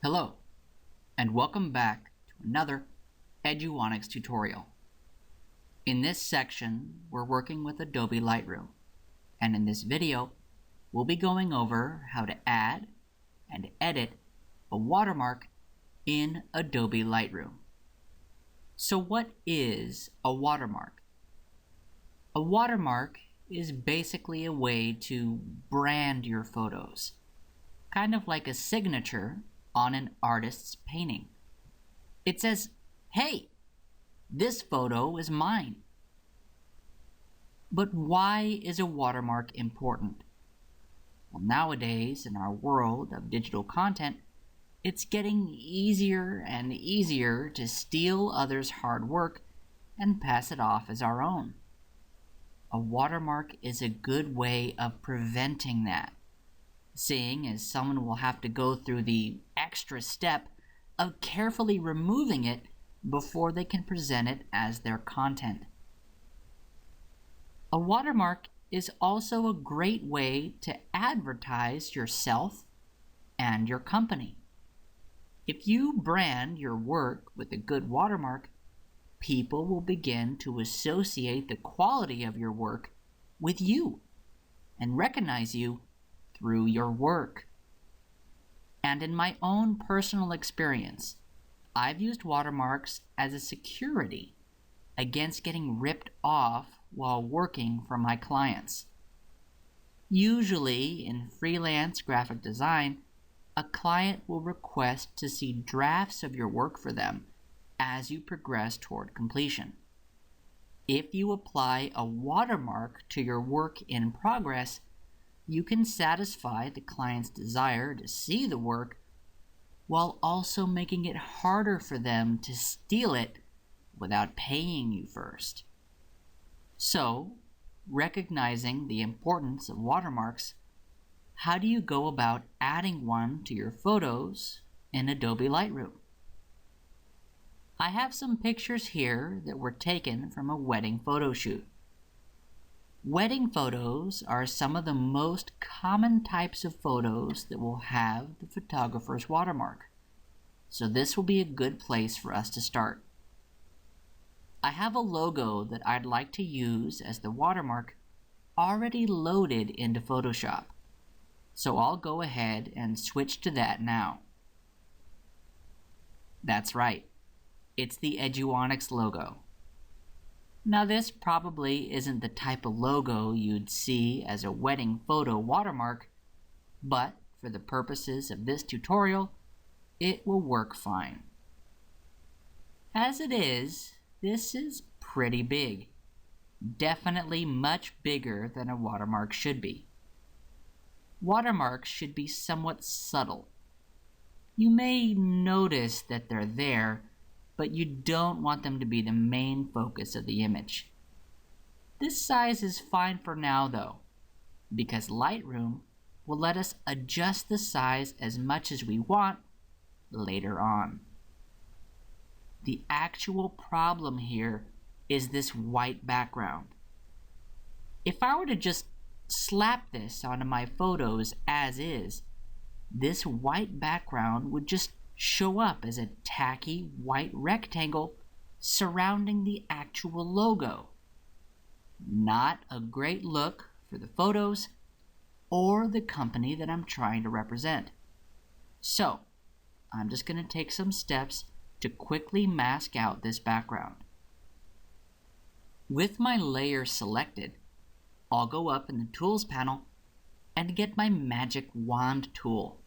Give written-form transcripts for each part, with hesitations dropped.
Hello, and welcome back to another Eduonics tutorial. In this section, we're working with Adobe Lightroom, and in this video, we'll be going over how to add and edit a watermark in Adobe Lightroom. So what is a watermark? A watermark is basically a way to brand your photos, kind of like a signature on an artist's painting. It says, hey, this photo is mine. But why is a watermark important? Well, nowadays, in our world of digital content, it's getting easier and easier to steal others' hard work and pass it off as our own. A watermark is a good way of preventing that, seeing as someone will have to go through the extra step of carefully removing it before they can present it as their content. A watermark is also a great way to advertise yourself and your company. If you brand your work with a good watermark, people will begin to associate the quality of your work with you and recognize you through your work. And in my own personal experience, I've used watermarks as a security against getting ripped off while working for my clients. Usually in freelance graphic design, a client will request to see drafts of your work for them as you progress toward completion. If you apply a watermark to your work in progress, you can satisfy the client's desire to see the work while also making it harder for them to steal it without paying you first. So, recognizing the importance of watermarks, how do you go about adding one to your photos in Adobe Lightroom? I have some pictures here that were taken from a wedding photo shoot. Wedding photos are some of the most common types of photos that will have the photographer's watermark, so this will be a good place for us to start. I have a logo that I'd like to use as the watermark already loaded into Photoshop, so I'll go ahead and switch to that now. That's right, it's the Eduonics logo. Now this probably isn't the type of logo you'd see as a wedding photo watermark, but for the purposes of this tutorial, it will work fine. As it is, this is pretty big. Definitely much bigger than a watermark should be. Watermarks should be somewhat subtle. You may notice that they're there, but you don't want them to be the main focus of the image. This size is fine for now though, because Lightroom will let us adjust the size as much as we want later on. The actual problem here is this white background. If I were to just slap this onto my photos as is, this white background would just show up as a tacky white rectangle surrounding the actual logo. Not a great look for the photos or the company that I'm trying to represent. So, I'm just going to take some steps to quickly mask out this background. With my layer selected, I'll go up in the Tools panel and get my Magic Wand tool.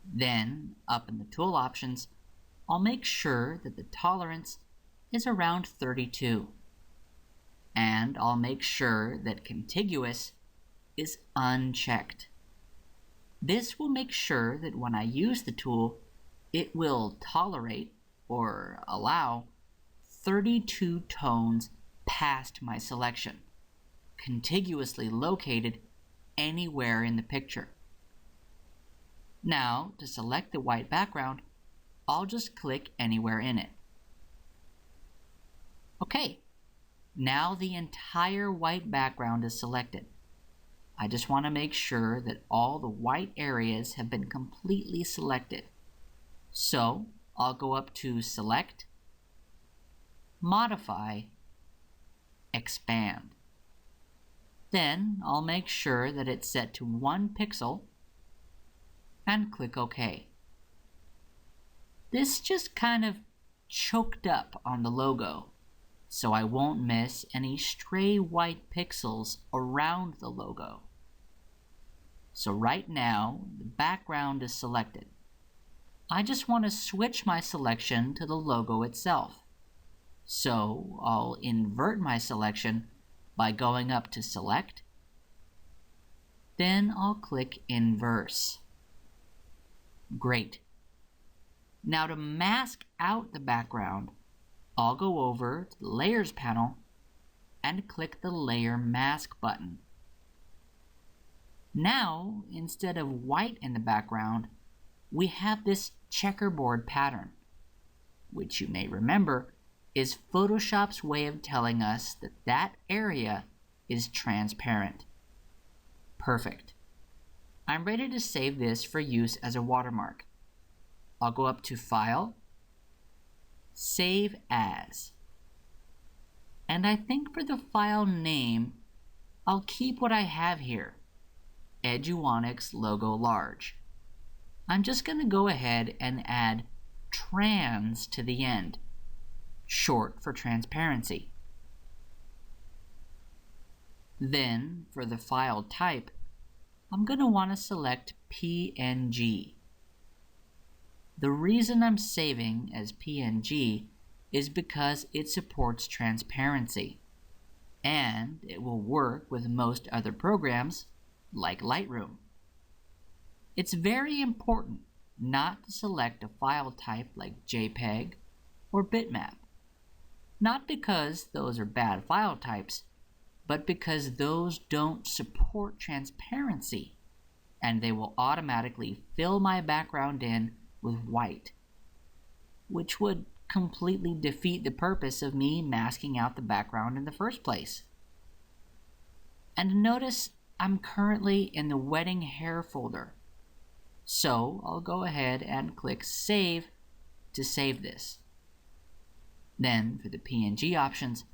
Then, up in the tool options, I'll make sure that the tolerance is around 32. And I'll make sure that contiguous is unchecked. This will make sure that when I use the tool, it will tolerate or allow 32 tones past my selection, contiguously located anywhere in the picture. Now, to select the white background, I'll just click anywhere in it. Okay, now the entire white background is selected. I just want to make sure that all the white areas have been completely selected. So I'll go up to Select, Modify, Expand. Then I'll make sure that it's set to 1 pixel and click OK. This just kind of choked up on the logo, so I won't miss any stray white pixels around the logo. So right now, the background is selected. I just want to switch my selection to the logo itself. So I'll invert my selection by going up to Select. Then I'll click Inverse. Great. Now to mask out the background, I'll go over to the Layers panel and click the Layer Mask button. Now, instead of white in the background, we have this checkerboard pattern, which you may remember is Photoshop's way of telling us that that area is transparent. Perfect. I'm ready to save this for use as a watermark. I'll go up to File, Save As. And I think for the file name, I'll keep what I have here, Eduonics Logo Large. I'm just going to go ahead and add trans to the end, short for transparency. Then, for the file type, I'm going to want to select PNG. The reason I'm saving as PNG is because it supports transparency, and it will work with most other programs like Lightroom. It's very important not to select a file type like JPEG or bitmap. Not because those are bad file types, but because those don't support transparency, and they will automatically fill my background in with white, which would completely defeat the purpose of me masking out the background in the first place. And notice I'm currently in the wedding hair folder, so I'll go ahead and click Save to save this. Then for the PNG options,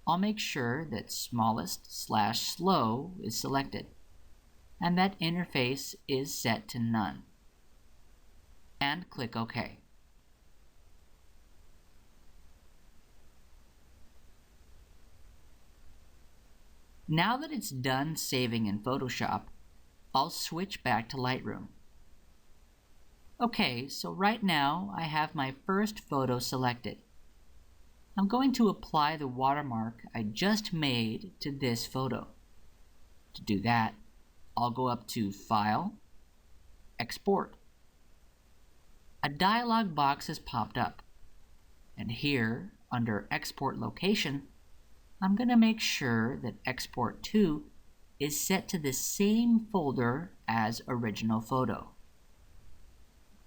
I'll make sure that smallest/slow is selected, and that interface is set to none. And click OK. Now that it's done saving in Photoshop, I'll switch back to Lightroom. Okay, so right now I have my first photo selected. I'm going to apply the watermark I just made to this photo. To do that, I'll go up to File, Export. A dialog box has popped up, and here, under Export Location, I'm going to make sure that Export To is set to the same folder as Original Photo.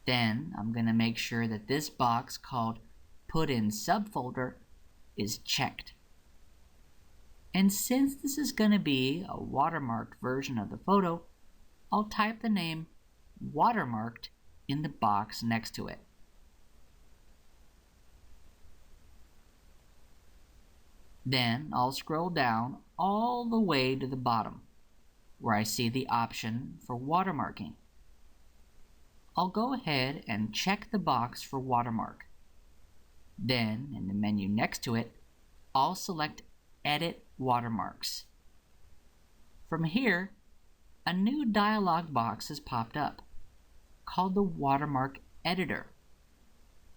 Then I'm going to make sure that this box called Put in Subfolder is checked. And since this is going to be a watermarked version of the photo, I'll type the name Watermarked in the box next to it. Then I'll scroll down all the way to the bottom, where I see the option for watermarking. I'll go ahead and check the box for watermark. Then, in the menu next to it, I'll select Edit Watermarks. From here, a new dialog box has popped up, called the Watermark Editor.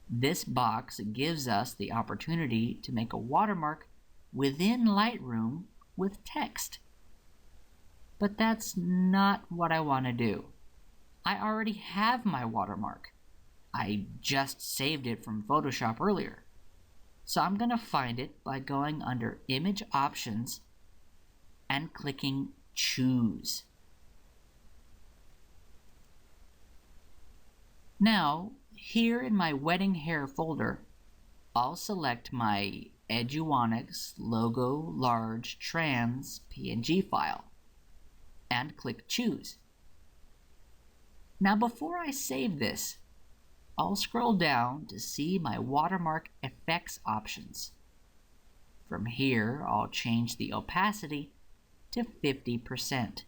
This box gives us the opportunity to make a watermark within Lightroom with text. But that's not what I want to do. I already have my watermark. I just saved it from Photoshop earlier. So I'm going to find it by going under Image Options and clicking Choose. Now, here in my wedding hair folder, I'll select my Eduonics Logo Large Trans PNG file. and click Choose. Now before I save this, I'll scroll down to see my watermark effects options. From here, I'll change the opacity to 50%.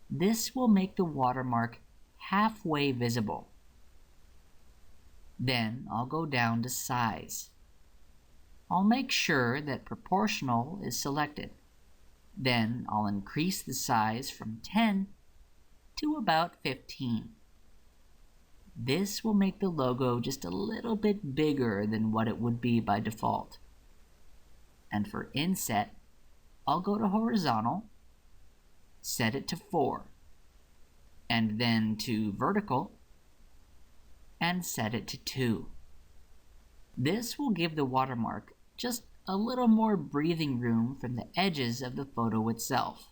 This will make the watermark halfway visible. Then I'll go down to size. I'll make sure that proportional is selected. Then I'll increase the size from 10 to about 15. This will make the logo just a little bit bigger than what it would be by default. And for inset, I'll go to horizontal, set it to 4, and then to vertical, and set it to 2. This will give the watermark just a little more breathing room from the edges of the photo itself.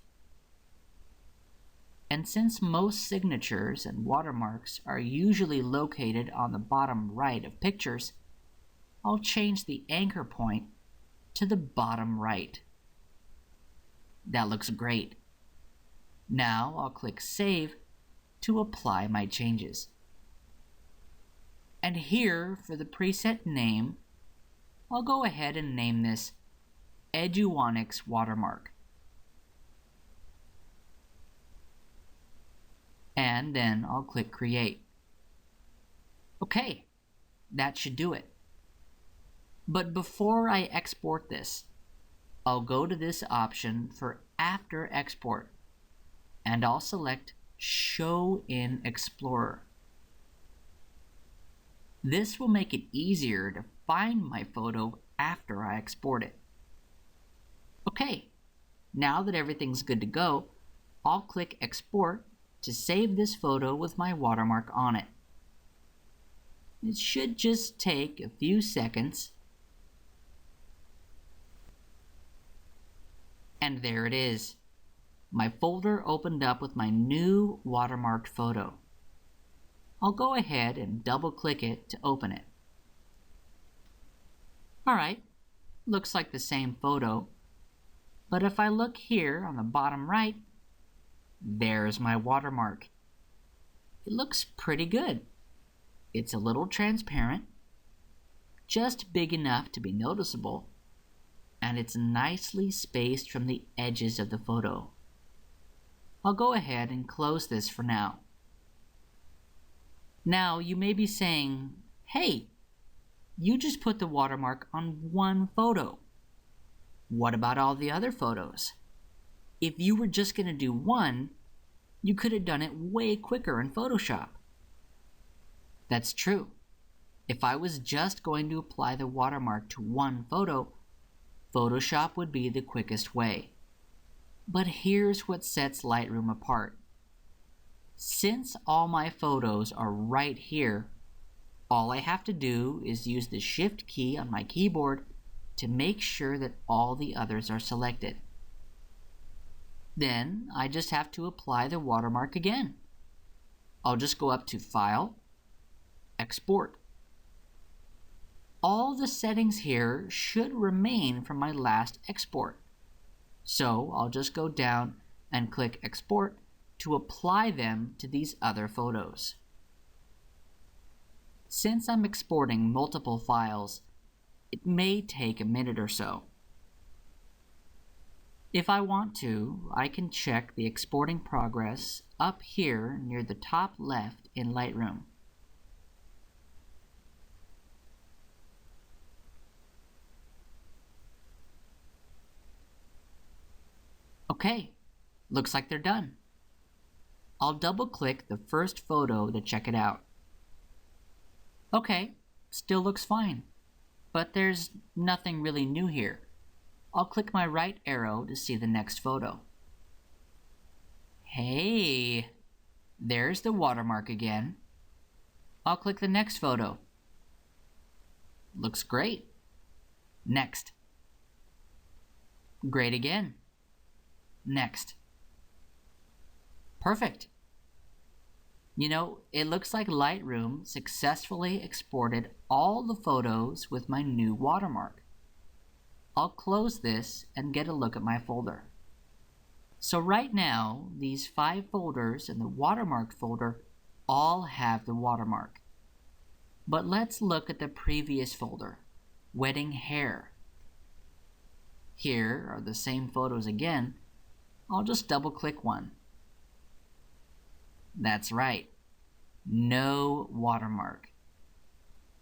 And since most signatures and watermarks are usually located on the bottom right of pictures, I'll change the anchor point to the bottom right. That looks great. Now I'll click Save to apply my changes. And here, for the preset name, I'll go ahead and name this Eduonics Watermark. And then I'll click Create. Okay, that should do it. But before I export this, I'll go to this option for After Export, and I'll select Show in Explorer. This will make it easier to find my photo after I export it. Okay, now that everything's good to go, I'll click Export to save this photo with my watermark on it. It should just take a few seconds. And there it is. My folder opened up with my new watermarked photo. I'll go ahead and double-click it to open it. Alright, looks like the same photo, but if I look here on the bottom right, there's my watermark. It looks pretty good. It's a little transparent, just big enough to be noticeable, and it's nicely spaced from the edges of the photo. I'll go ahead and close this for now. Now you may be saying, hey, you just put the watermark on one photo. What about all the other photos? If you were just going to do one, you could have done it way quicker in Photoshop. That's true. If I was just going to apply the watermark to one photo, Photoshop would be the quickest way. But here's what sets Lightroom apart. Since all my photos are right here, all I have to do is use the Shift key on my keyboard to make sure that all the others are selected. Then I just have to apply the watermark again. I'll just go up to File, Export. All the settings here should remain from my last export. So I'll just go down and click Export to apply them to these other photos. Since I'm exporting multiple files, it may take a minute or so. If I want to, I can check the exporting progress up here near the top left in Lightroom. Okay, looks like they're done. I'll double-click the first photo to check it out. Okay, still looks fine, but there's nothing really new here. I'll click my right arrow to see the next photo. Hey, there's the watermark again. I'll click the next photo. Looks great. Next. Great again. Next. Perfect. You know, it looks like Lightroom successfully exported all the photos with my new watermark. I'll close this and get a look at my folder. So right now, these 5 folders in the watermark folder all have the watermark. But let's look at the previous folder, wedding hair. Here are the same photos again. I'll just double click one. That's right, no watermark.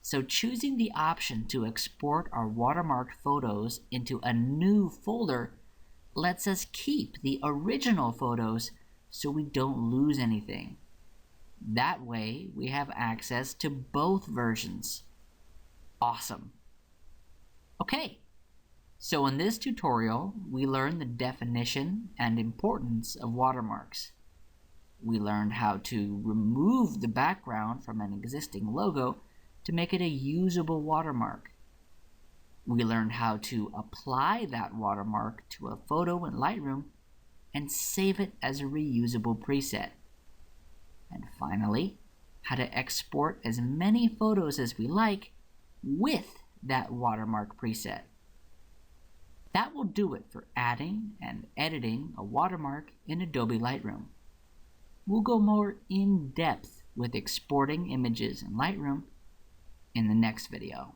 So choosing the option to export our watermarked photos into a new folder lets us keep the original photos so we don't lose anything. That way we have access to both versions. Awesome. Okay, so in this tutorial we learned the definition and importance of watermarks. We learned how to remove the background from an existing logo to make it a usable watermark. We learned how to apply that watermark to a photo in Lightroom and save it as a reusable preset. And finally, how to export as many photos as we like with that watermark preset. That will do it for adding and editing a watermark in Adobe Lightroom. We'll go more in depth with exporting images in Lightroom in the next video.